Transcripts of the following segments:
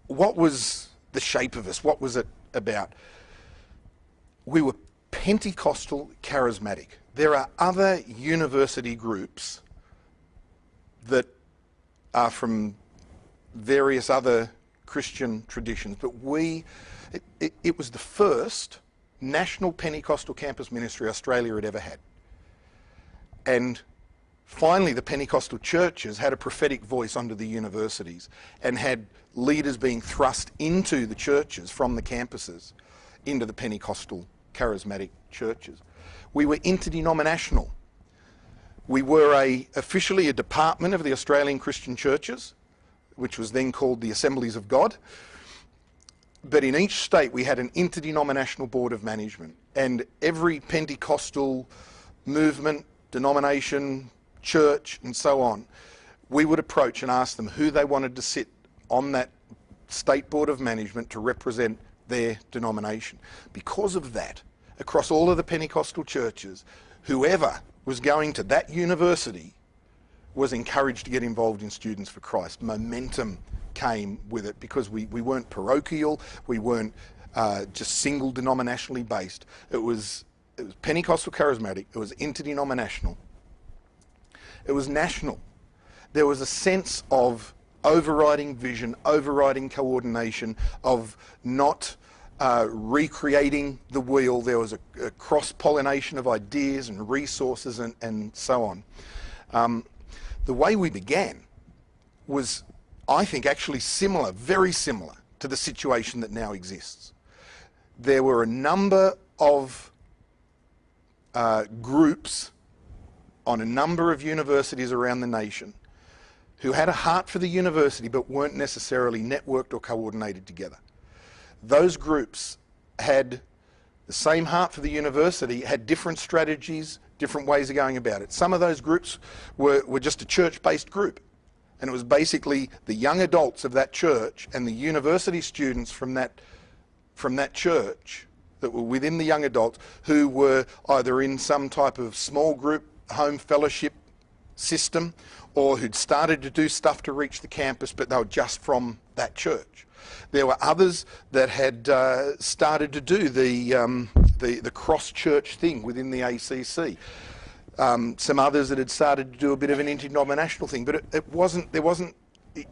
what was the shape of us? What was it about? We were Pentecostal charismatic. There are other university groups that are from various other Christian traditions, but it was the first national Pentecostal campus ministry Australia had ever had. And finally, the Pentecostal churches had a prophetic voice onto the universities and had leaders being thrust into the churches from the campuses into the Pentecostal charismatic churches. We were interdenominational. We were officially a department of the Australian Christian Churches, which was then called the Assemblies of God. But in each state we had an interdenominational board of management, and every Pentecostal movement, denomination, church and so on, we would approach and ask them who they wanted to sit on that state board of management to represent their denomination. Because of that, across all of the Pentecostal churches, whoever was going to that university was encouraged to get involved in Students for Christ. Momentum came with it because we weren't parochial, we weren't just single denominationally based. It was Pentecostal charismatic, it was interdenominational, it was national. There was a sense of overriding vision, overriding coordination, of not recreating the wheel. There was a cross-pollination of ideas and resources and so on. The way we began was, I think, actually similar, very similar to the situation that now exists. There were a number of groups on a number of universities around the nation who had a heart for the university but weren't necessarily networked or coordinated together. Those groups had the same heart for the university, had different strategies, different ways of going about it. Some of those groups were just a church-based group, and it was basically the young adults of that church and the university students from that church that were within the young adults who were either in some type of small group home fellowship system or who'd started to do stuff to reach the campus, but they were just from that church. There were others that had started to do the cross-church thing within the ACC. Some others that had started to do a bit of an interdenominational thing, but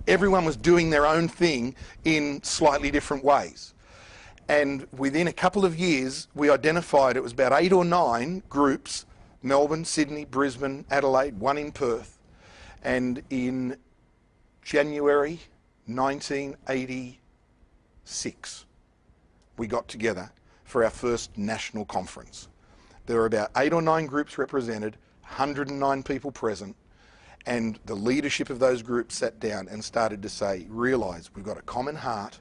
everyone was doing their own thing in slightly different ways. And within a couple of years, we identified it was about 8 or 9 groups: Melbourne, Sydney, Brisbane, Adelaide, one in Perth. And in January 1986, we got together for our first national conference. There were about 8 or 9 groups represented, 109 people present, and the leadership of those groups sat down and started to say, realise we've got a common heart.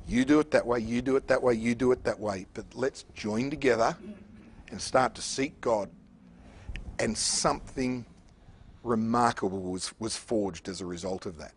You do it that way, you do it that way, you do it that way, but let's join together and start to seek God. And something remarkable was forged as a result of that.